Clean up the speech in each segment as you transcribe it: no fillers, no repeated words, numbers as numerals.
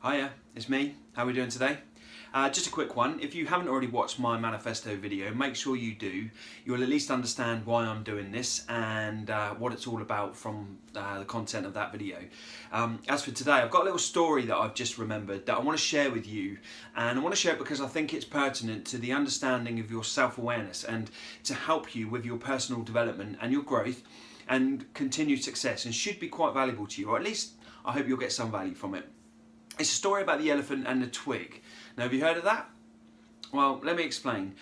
Hiya, it's me. How are we doing today? Just a quick one. If you haven't already watched my manifesto video, make sure you do. You'll at least understand why I'm doing this and what it's all about from the content of that video. As for today, I've got a little story that I've just remembered that I want to share with you, and I want to share it because I think it's pertinent to the understanding of your self-awareness and to help you with your personal development and your growth and continued success, and should be quite valuable to you, or at least I hope you'll get some value from it. It's a story about the elephant and the twig. Now, have you heard of that? Well, let me explain.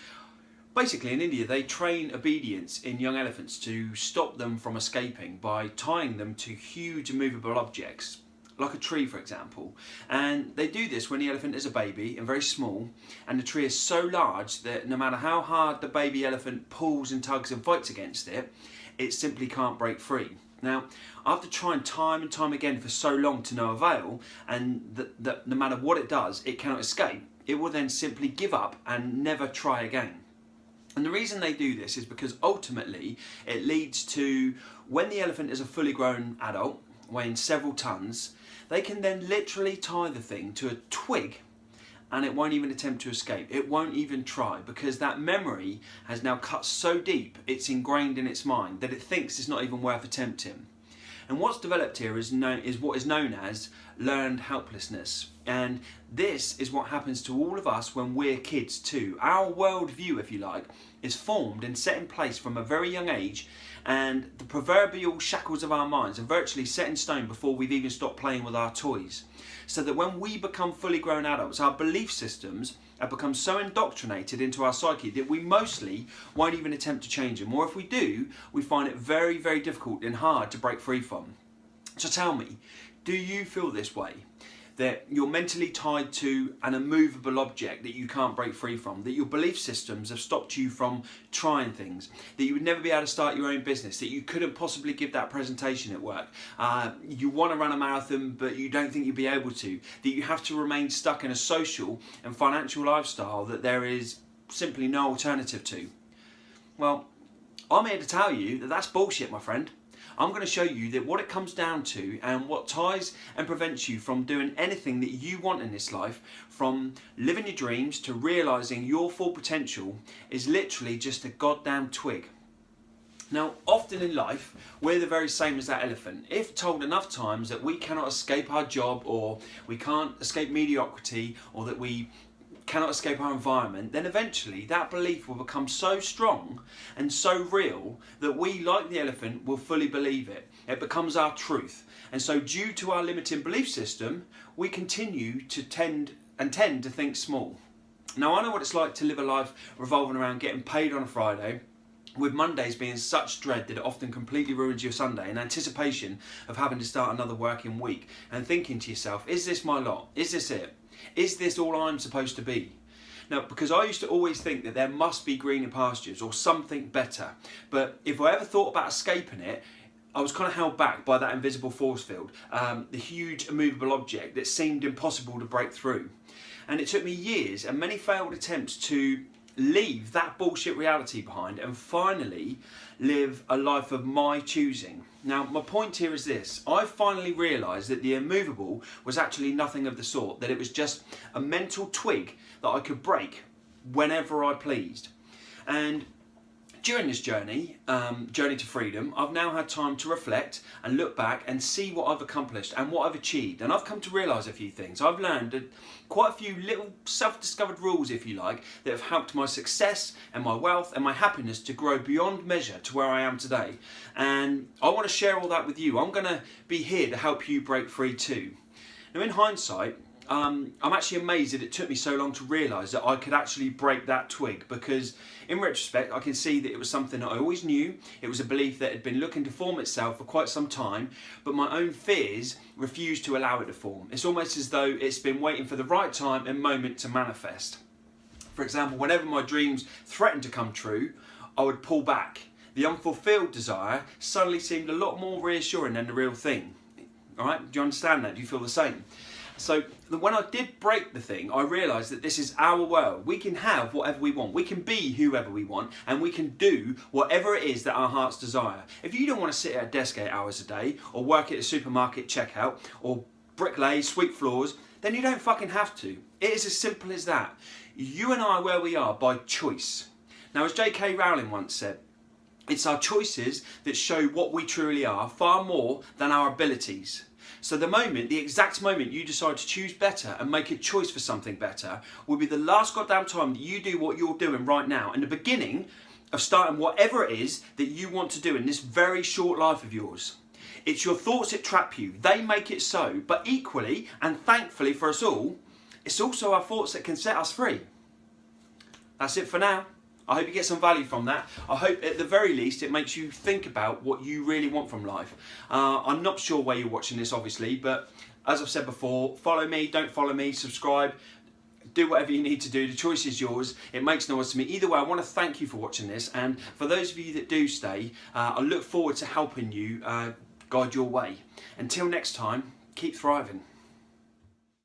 Basically, in India, they train obedience in young elephants to stop them from escaping by tying them to huge immovable objects, like a tree, for example. And they do this when the elephant is a baby and very small, and the tree is so large that no matter how hard the baby elephant pulls and tugs and fights against it, it simply can't break free. Now, after trying time and time again for so long to no avail, and that no matter what it does, it cannot escape, it will then simply give up and never try again. And the reason they do this is because ultimately it leads to, when the elephant is a fully grown adult, weighing several tons, they can then literally tie the thing to a twig, and it won't even attempt to escape. It won't even try, because that memory has now cut so deep, it's ingrained in its mind, that it thinks it's not even worth attempting. And what's developed here is what is known as learned helplessness. And this is what happens to all of us when we're kids too. Our worldview, if you like, is formed and set in place from a very young age, and the proverbial shackles of our minds are virtually set in stone before we've even stopped playing with our toys. So that when we become fully grown adults, our belief systems have become so indoctrinated into our psyche that we mostly won't even attempt to change them. Or if we do, we find it very, very difficult and hard to break free from. So tell me, do you feel this way? That you're mentally tied to an immovable object that you can't break free from, that your belief systems have stopped you from trying things, that you would never be able to start your own business, that you couldn't possibly give that presentation at work, you want to run a marathon but you don't think you'll be able to, that you have to remain stuck in a social and financial lifestyle that there is simply no alternative to. Well, I'm here to tell you that that's bullshit, my friend. I'm going to show you that what it comes down to, and what ties and prevents you from doing anything that you want in this life, from living your dreams to realising your full potential, is literally just a goddamn twig. Now, often in life, we're the very same as that elephant. If told enough times that we cannot escape our job, or we can't escape mediocrity, or that we cannot escape our environment, then eventually that belief will become so strong and so real that we, like the elephant, will fully believe it. It becomes our truth. And so due to our limiting belief system, we continue to tend to think small. Now, I know what it's like to live a life revolving around getting paid on a Friday, with Mondays being such dread that it often completely ruins your Sunday, in anticipation of having to start another working week, and thinking to yourself, is this my lot? Is this it? Is this all I'm supposed to be? Now, because I used to always think that there must be greener pastures or something better, but if I ever thought about escaping it, I was kind of held back by that invisible force field, the huge immovable object that seemed impossible to break through. And it took me years and many failed attempts to leave that bullshit reality behind and finally live a life of my choosing. Now, my point here is this: I finally realised that the immovable was actually nothing of the sort, that it was just a mental twig that I could break whenever I pleased. And during this journey to freedom, I've now had time to reflect and look back and see what I've accomplished and what I've achieved. And I've come to realise a few things. I've learned quite a few little self-discovered rules, if you like, that have helped my success and my wealth and my happiness to grow beyond measure to where I am today. And I want to share all that with you. I'm going to be here to help you break free too. Now, in hindsight, I'm actually amazed that it took me so long to realise that I could actually break that twig, because in retrospect I can see that it was something that I always knew. It was a belief that had been looking to form itself for quite some time, but my own fears refused to allow it to form. It's almost as though it's been waiting for the right time and moment to manifest. For example, whenever my dreams threatened to come true, I would pull back. The unfulfilled desire suddenly seemed a lot more reassuring than the real thing. Alright, do you understand that? Do you feel the same? So when I did break the thing, I realised that this is our world. We can have whatever we want. We can be whoever we want, and we can do whatever it is that our hearts desire. If you don't want to sit at a desk 8 hours a day, or work at a supermarket checkout, or bricklay, sweep floors, then you don't fucking have to. It is as simple as that. You and I are where we are by choice. Now, as J.K. Rowling once said, it's our choices that show what we truly are far more than our abilities. So the exact moment you decide to choose better and make a choice for something better will be the last goddamn time that you do what you're doing right now, and the beginning of starting whatever it is that you want to do in this very short life of yours. It's your thoughts that trap you. They make it so. But equally, and thankfully for us all, it's also our thoughts that can set us free. That's it for now. I hope you get some value from that. I hope at the very least it makes you think about what you really want from life. I'm not sure where you're watching this, obviously, but as I've said before, follow me, don't follow me, subscribe, do whatever you need to do. The choice is yours. It makes no odds to me. Either way, I want to thank you for watching this, and for those of you that do stay, I look forward to helping you guide your way. Until next time, keep thriving.